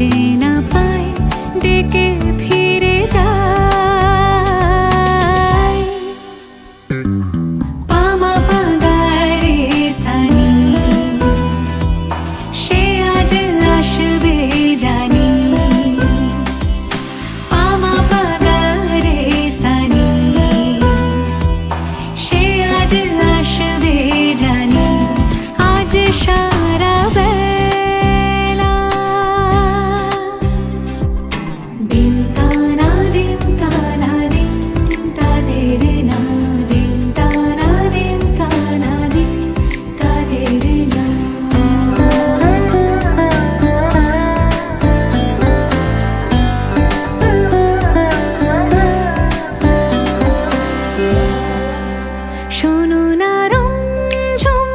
খুঁজে না পায় ডেকে ফিরে যায়। পামা পাগারে সানি সে আজ আসবে জানি। পামা পাগারে সানি সে আজ আসবে জানি। আজ সারা বেলা দিন তানা দিন তানা দিন তাদের না দিন তানা দিন তানা দিন তাদের না। শোনো না রং ঝুম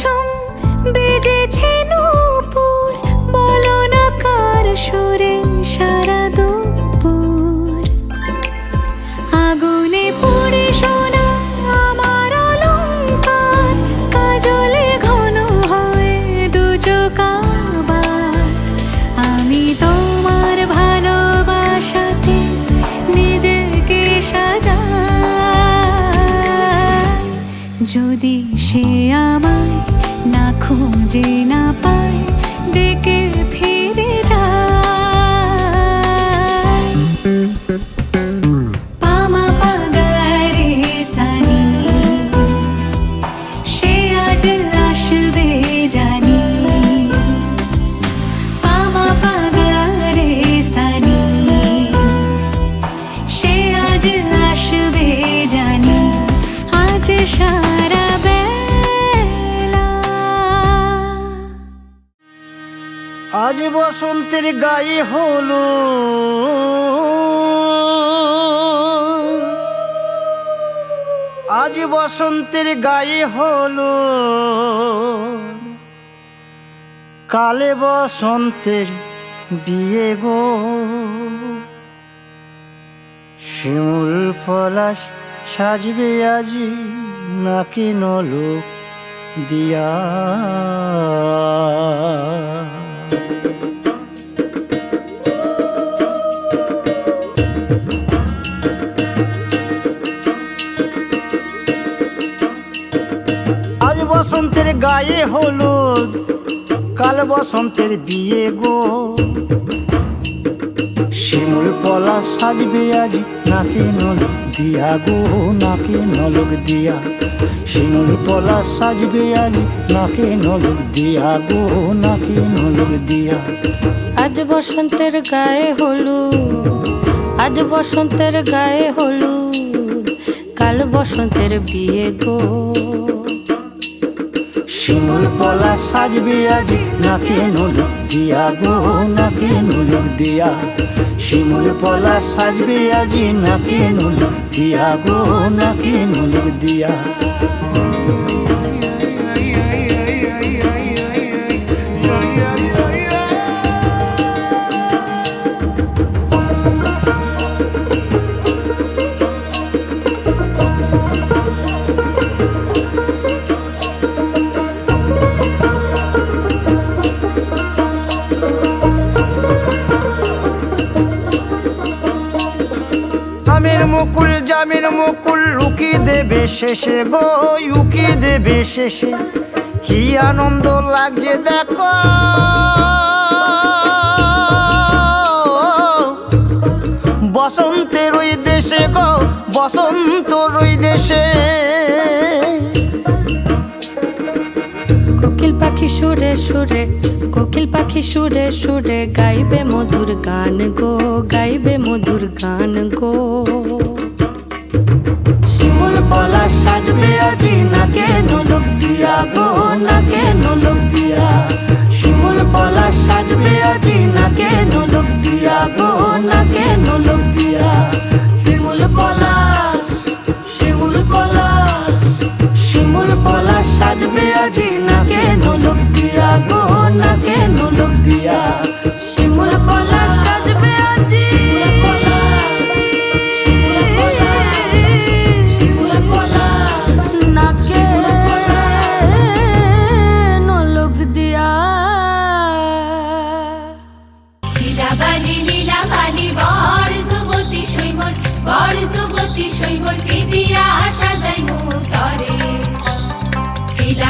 ঝুম বেজেছে নূপুর, বলো না কার সুরে সারা দুপুর। আগুনে পুড়ে সোনা আমার অলংকার, কাজলে ঘন হয় দু চোখ আবার। আমি তোমার ভালোবাসাতে নিজেকে সাজাই। যদি সে আমায় না খুঁজে না পায় ডেকে ফিরে যায়। পামা পাগারে সানি সে আজ আসবে জানি। পামা পাগারে সানি সে আজ আসবে জানি। আজ সারা বেলা আজ বসন্তের গায়ে হলো আজ বসন্তের গায়ে হলো কালে বসন্তের বিয়ে গো। শিমুল পলাশ সাজবে আজি নাকি নলক দিয়া। আজ বসন্তের গায়ে হলুদ কাল বসন্তের বিয়ে গো। শিমুল পলাশ সাজবে আজ নাকে নলক দিয়া গো নাকে নলক দিয়া। শিমুল পলাশ সাজবে আজ নাকে নলক দিয়া গো নাকে নলক দিয়া। আজ বসন্তের গায়ে হলুদ আজ বসন্তের গায়ে হলুদ কাল বসন্তের বিয়ে গো। শিমুল পলাশ সাজবে আজ নাকে নলক দিয়া গো নাকে নলক দিয়া। শিমুল পলাশ সাজবে আজ নাকে নলক দিয়া গো নাকে নলক দিয়া। আমের মুকুল জামের মুকুল উকি দেবে শেষে গো উকি দেবে শেষে। কি আনন্দ লাগছে দেখো বসন্তের ওই দেশে গো বসন্তর ওই দেশে। কোকিল পাখি সুরে সুরে কোকিল পাখি সুরে সুরে গাইবে মধুর গান গো গাইবে মধুর গান গো। শিমুল পলাশ সাজবে আজি নাকে নলক দিয়া গো নাকে নলক দিয়া। শিমুল পলাশ সাজবে আজি নাকে নলক দিয়া গো নাকে নলক দিয়া। শিমুল পলাশ শিমুল পলাশ শিমুল পলাশ সাজবে আজি নাকে নলক দিয়া গো নাকে নলক দিয়া। শিমুল পলাশ সাজবে আজি শিমুল পলাশ নাকে নলক দিয়া।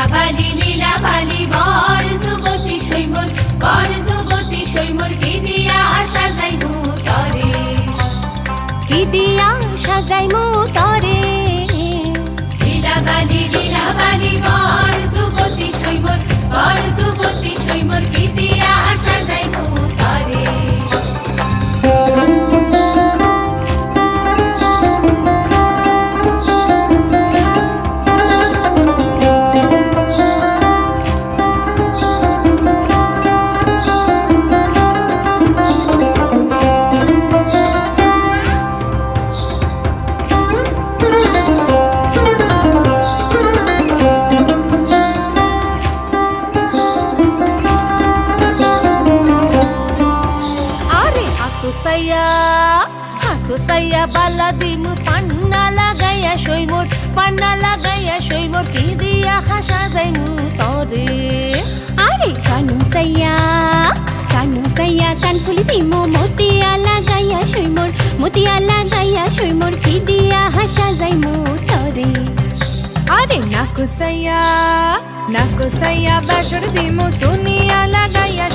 নীলাবালি বর যুবতী সৈমর কি দিয়া সাজাইমু তরে কি দিয়া সাজাইমু তরে লীলাবালি বর যুবতী সৈমর কি দিয়া সাজাইমু তরে সাইয়া বালা দিমু পান্না লাগাইয়া সইমোর কি দিয়া হাসা যাইমু তরে আরে কানু সাইয়া কানফুলি দিমু মতিয়া লাগাইয়া সইমোর কি দিয়া হাসা যাইমু তরে আরে নাকো সাইয়া বাসর দিমু সুনিয়া লাগাইয়া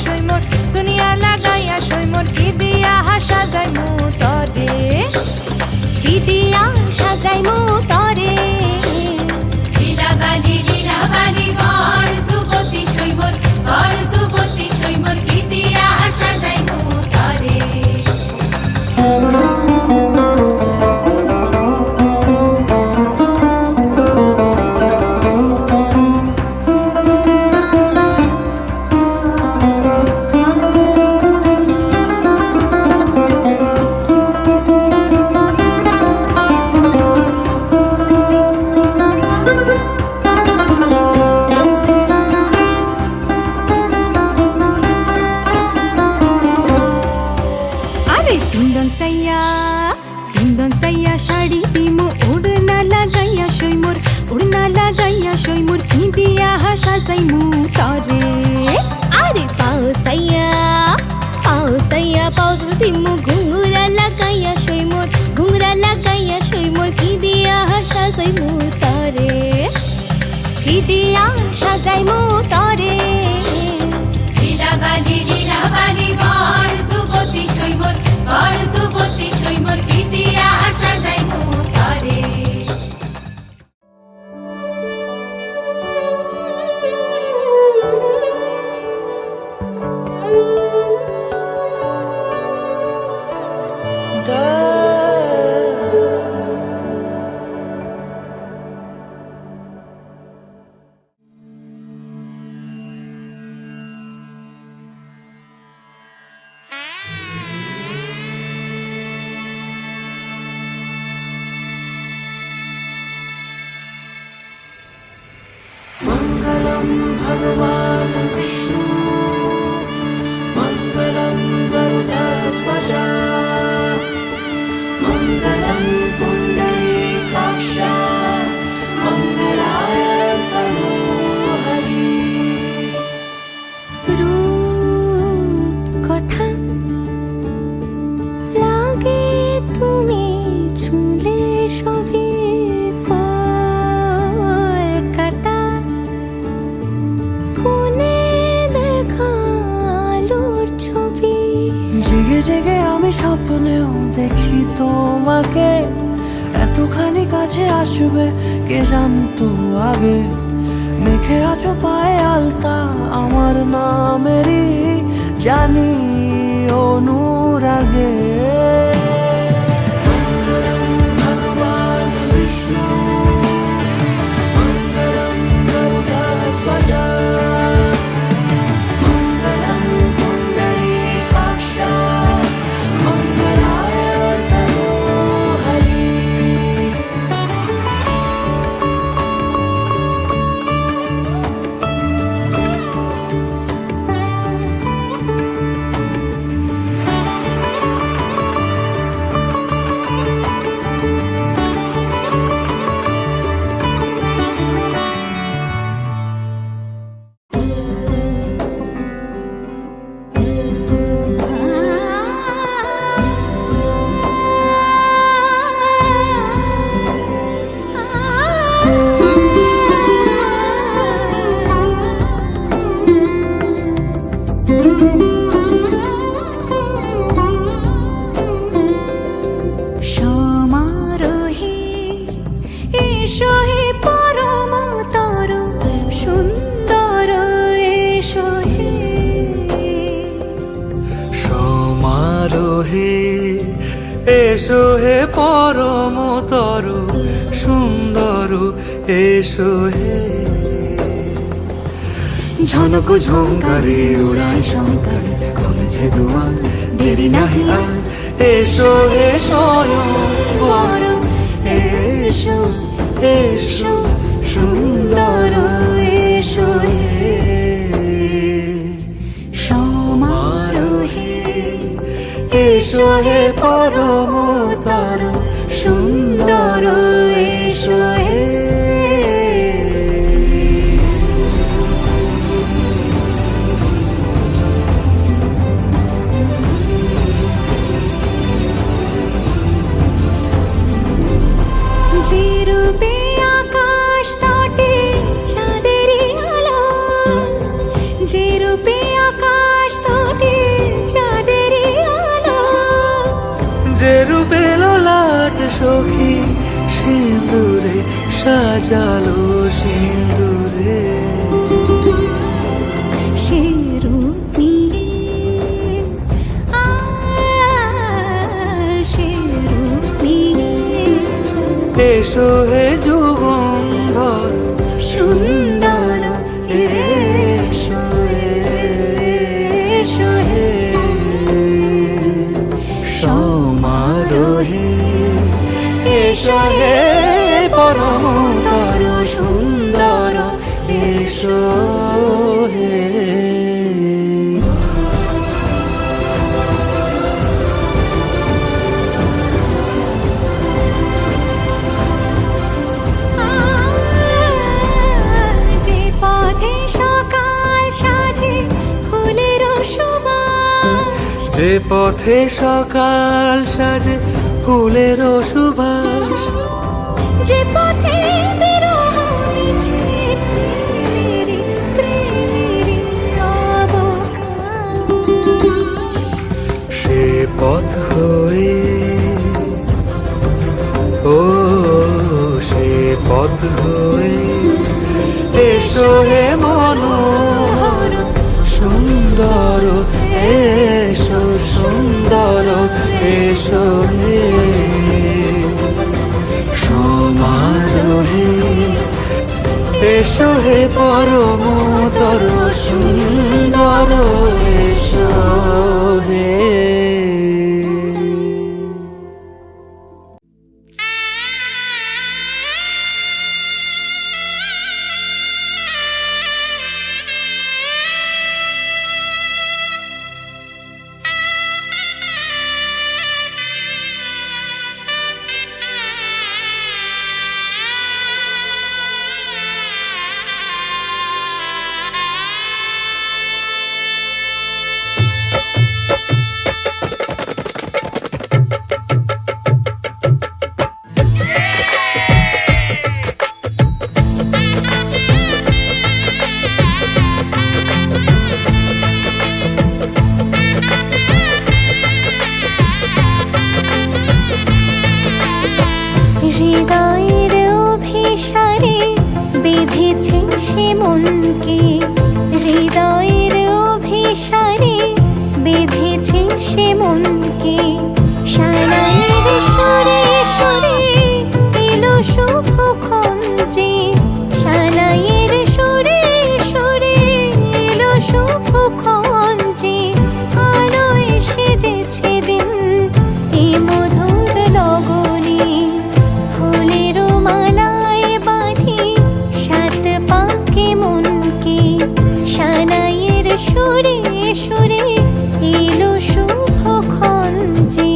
সইমোর কি দিয়া হাসা যাইমু তরে কি দিয়া সাজাইমু তরে লীলাবালি বর যুবতী সৈমর কি দিয়া সাজাইমু তরে তিনদন সাইয়া শাড়ি দিমু উড়না লাগাইয়া সইমোর কি দিয়া হাসা যাইমু তরে আরে পাও সাইয়া পাও দিমু ঘুঙ্গুরা লাগাইয়া সইমোর কি দিয়া হাসা যাইমু তরে কি দিয়া সাজাইমু তরে লীলাবালি বর যুবতী সৈমর কি দিয়া সাজাইমু তরে मङ्गलं भगवान् विष्णु मङ्गलं गरुडध्वज मङ्गलं पुण्डरीकाक्ष मङ्गलाय तनोहरि রূপ কথা লাগে তুমি ছুলে সবে কলকাতা কোনে দেখালোর ছবি জেগে জেগে আমি স্বপ্নেও দেখি তোমাকে এতখানি কাছে আসবে কে জানতো আগে মেখে আছো পায়ে আলতা আমার নামেরই জানি অনুরাগে মঙ্গলম ভগবান বিষ্ণু মঙ্গলম গরুডধ্বজ মঙ্গলম পুণ্ডরীকাক্ষ মঙ্গলায় তনোহরি হে এসো হে পরমতর সুন্দর এসো হে। ঝনক ঝঙ্কারে উড়ায় শঙ্কারে কমেছে দুয়ার দেরি নাহি আর এসো হে স্বয়ং বর এসো এসো সুন্দর এসো হে সমারোহে এসো হে পরমতর সুন্দর এসো হে। যে রূপে আকাশ তটে চাঁদেরই আলো, যে রূপে আকাশ তটে চাঁদেরই আলো, যে রূপে ললাট সখী সিঁদুরে সাজালো সিঁদুরে সে রূপ নিয়ে সে রূপ নিয়ে এসো হে যুগন্ধর সুন্দর এসো এসো হে সমারোহে এসো হে পরমতর সুন্দর এসো হে। যে পথে সকাল সাজে ফুলের সুবাস, যে পথে সকাল সাজে ফুলের সুবাস, যে পথে বিরহ মিছে প্রেমেরই প্রেমেরই অবকাশ, সে পথ হয়ে ও সে পথ হয়ে এসো হে মনোহর সুন্দর এসো সুন্দর এসো হে সমারোহে এসো হে পরমতর সুন্দর এসো হে। হৃদয়ের অভিসারে বেঁধেছে সে মনকে, হৃদয়ের অভিসারে বেঁধেছে সে মনকে, সানাইয়ের সুরে সুরে এলো শুভক্ষণ যে, সানাইয়ের সুরে সুরে এলো শুভক্ষণ যে, আলোয় সেজেছে দিন এ মধুর লগনে, ফুলের মালায় বাঁধি সাত পাকে মনকে, সানাইয়ের সুরে সুরে এলো শুভক্ষণ যে।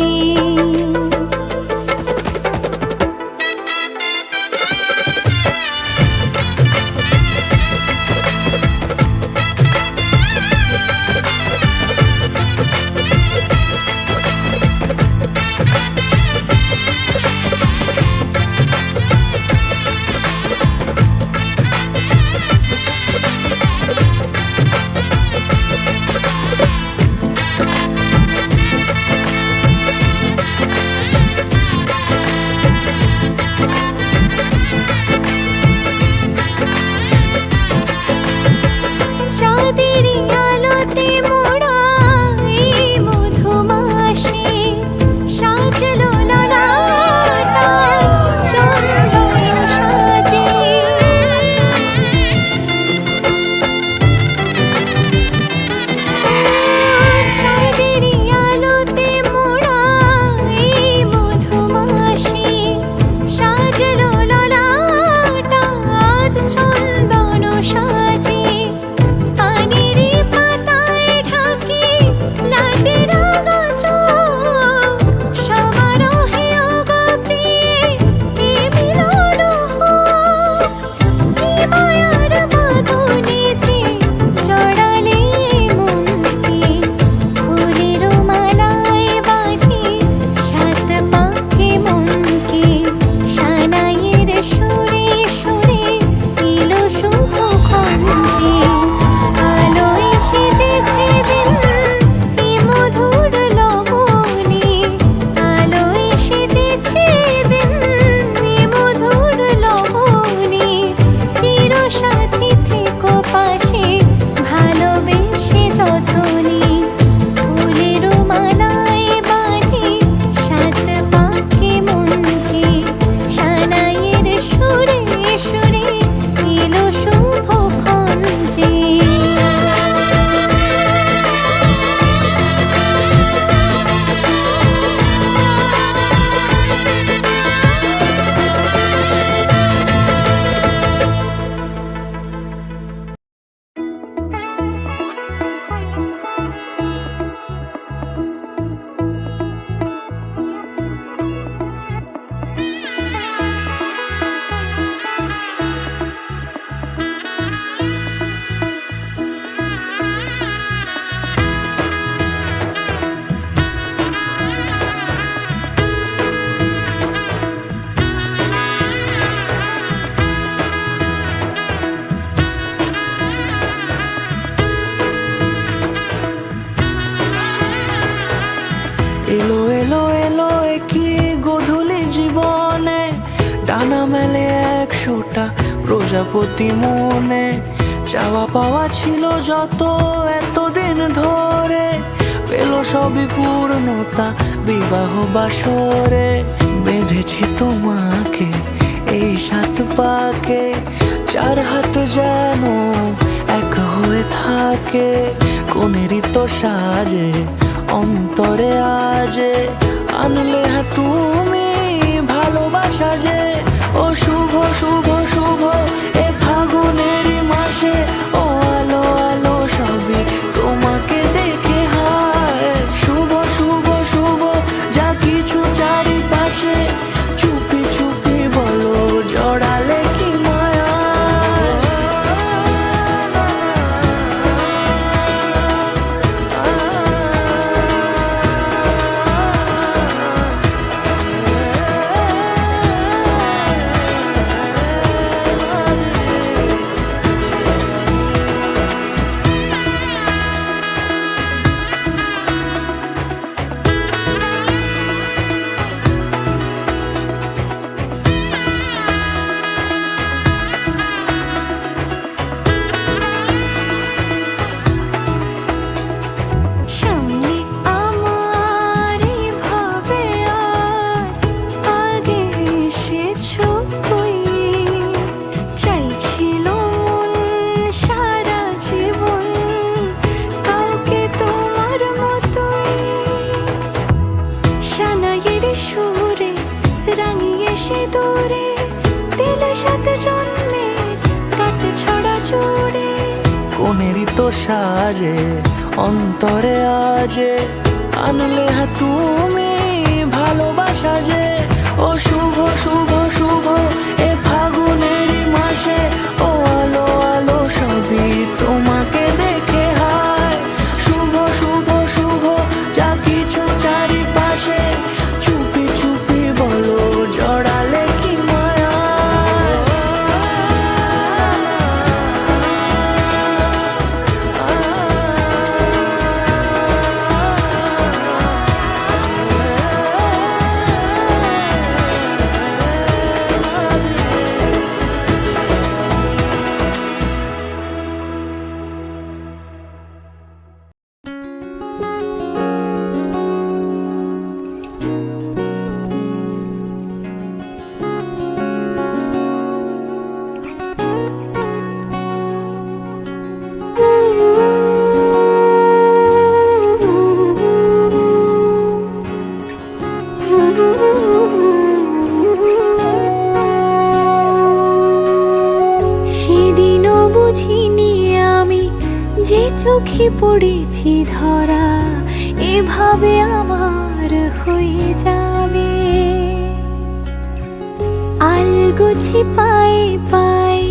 চাঁদেরই আলোতে মোড়া এই মধুমাসে, প্রজাপতি মনে চাওয়া পাওয়া ছিল যত এতদিন ধরে, পেল সবই পূর্ণতা বিবাহ বাসরে। বেঁধেছি তোমাকে এই 7 পাকে, 4 হাত যেন এক হয়ে থাকে। কোনেরই তো সাজে অন্তরে আজে, আনলে হ্যাঁ তুমি ভালোবাসা যে। ও শুভ শুভ শুভ এ ফাগুনেরই মাসে, ও আলো আলো সবই তোমাকে দেখে হায়। শুভ শুভ শুভ যা কিছু চারিপাশে, চুপি চুপি বলো জড়ালে কি মায়া। সামনে আমার এভাবে আর আগে এসেছো কই, চাইছিল মন সারা জীবন কাউকে তোমার মতোই। সানাইয়ের সুরে রাঙিয়ে সে দূরে, দিলে 7 জন্মের কাট ছড়া জোড়ে। কোনেরই তো সাজে অন্তরে আজে, আনলে হ্যাঁ তুমি ভালোবাসা যে। ও শুভ শুভ শুভ এ ফাগুনেরই মাসে, ও আলো আলো সবই তোমাকে দেখে হায়। শুভ শুভ শুভ যা কিছু চারিপাশে, চুপি চুপি বলো জড়ালে কি মায়া। সেদিনও বুঝিনি আমি যে চোখে পড়েছি ধরা, এভাবে আমার হয়ে যাবে। আলগোছে পায়ে পায়ে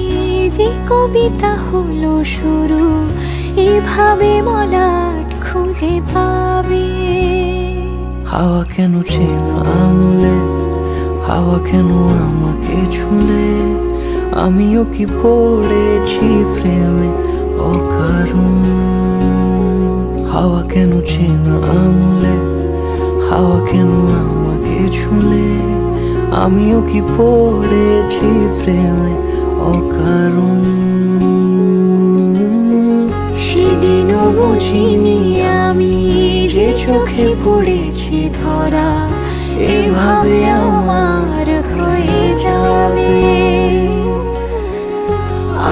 যে কবিতা হলো শুরু, এভাবে মলাট খুঁজে পাবে। হাওয়া কেন চেনা আঙুলে, হাওয়া কেন আমাকে ছুলে, আমিও কি পড়েছি প্রেমে অকারণ। হাওয়া কেন চেনা আঙুলে, হাওয়া কেন আমাকে ছুলে, আমিও কি পড়েছি প্রেমে অকারণ। সেদিনও বুঝিনি আমি যে চোখে পড়েছি ধরা, এভাবে আমার হয়ে যাবে।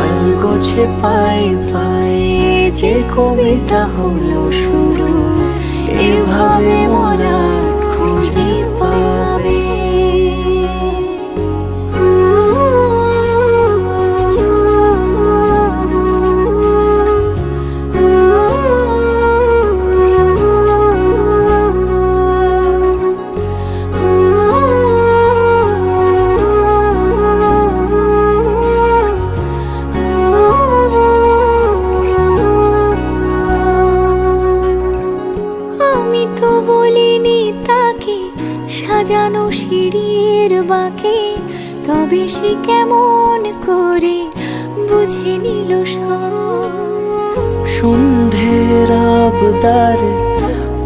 আলগোছে পায়ে পায়ে যে কবিতা হলো শুরু, এভাবে মোরা খুঁজে পাবে। সাজানো সিঁড়ির বাঁকে, তবে সে কেমন করে বুঝে নিল সব। সন্ধ্যের আবদারে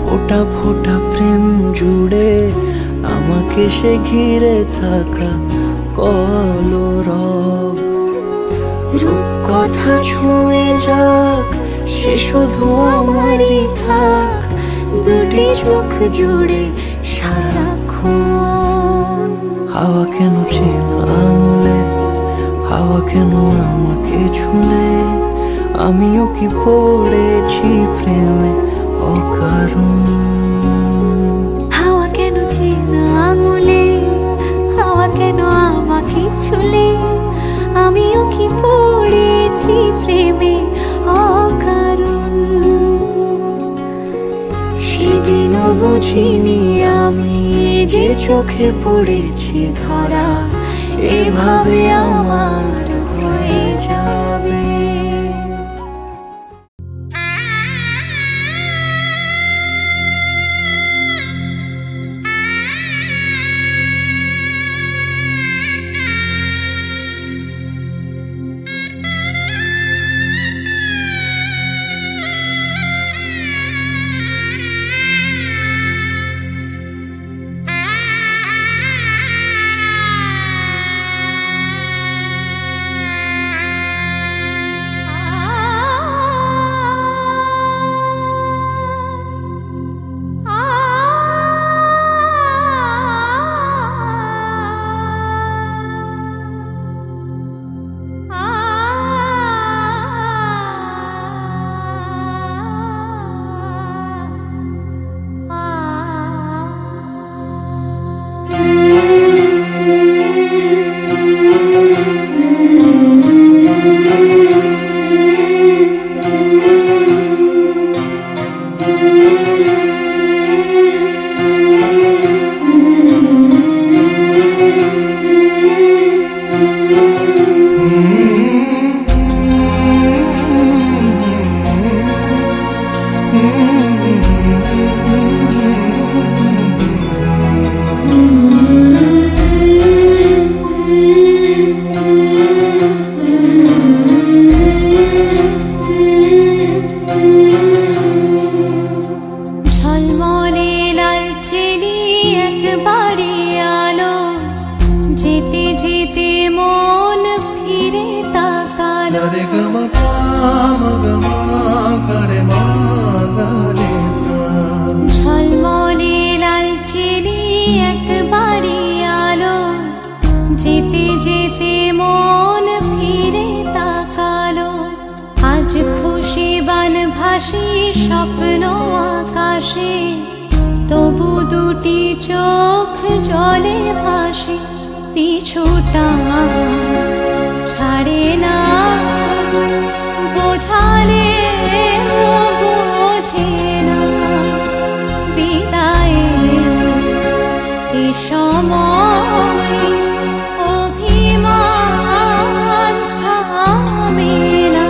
ফোটা ফোটা প্রেম জুড়ে, আমাকে সে ঘিরে থাকা কলরব। কথা ছুঁয়ে যাক, সে শুধু আমারই থাক, দুটি চোখ জুড়ে সারাক্ষণ। হাওয়া কেন চেনা আঙুলে, হাওয়া কেন আমাকে ছুলে, আমিও কি পড়েছি প্রেমে অকারণ। হাওয়া কেন চেনা আঙুলে, হাওয়া কেন আমাকে ছুলে, আমিও কি পড়েছি প্রেমে অকারণ। সেদিনও বুঝিনি আমি যে চোখে পড়েছি ধরা, এভাবে আমার হয়ে যাবে। ঝলমলে লালচেরি একবারে আলো, যেতে যেতে মন ফিরে তাকালো। আজ খুশি বানভাসি স্বপ্ন আকাশে, তবু দুটি চোখ জলে ভাসে। পিছুটা ছাড়ে না, বোঝালে বোঝে না। বিদায়ের এ সময় অভিমান থামে না।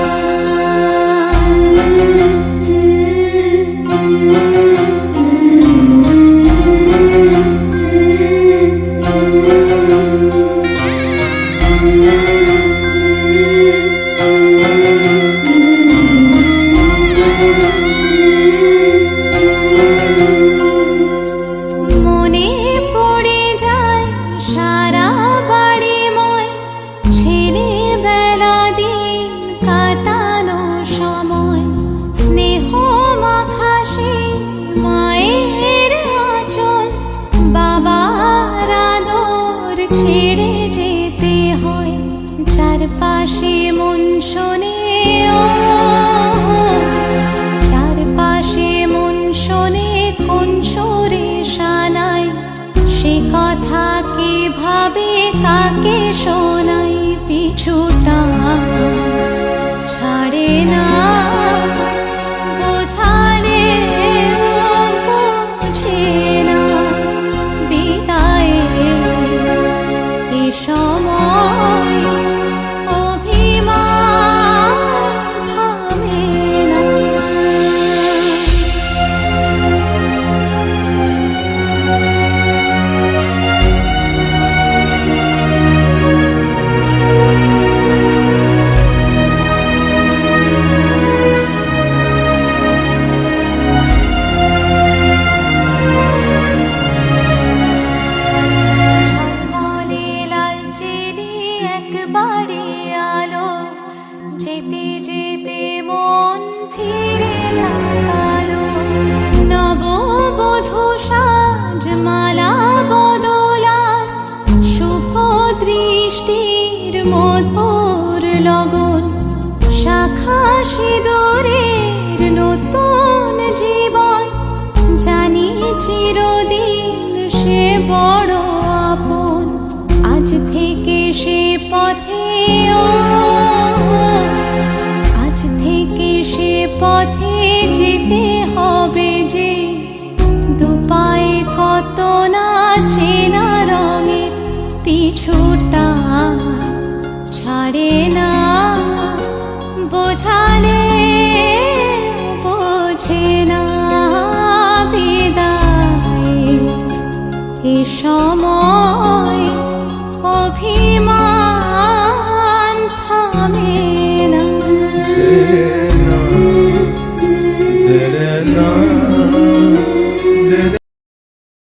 মনে পড়ে যায় সারা বাড়িময়, ছেলেবেলা দিন কাটানো সময়। স্নেহ মাখা সেই মায়ের আঁচল, বাবার আদর ছেড়ে যেতে হয়। চারপাশে মন শোনে, চারপাশে মন শোনে কোন সুরে শানায়। সে কথা কে ভাবে কাকে শোনাই। পিছুটা ছাড়ে না, বোঝালে বোঝে না। বিদায়ের এ সময় অভিমান থামে না। বড় আপন, আজ থেকে সে পথে ও, আজ থেকে সে পথে যেতে হবে যে, দুপায়ে কত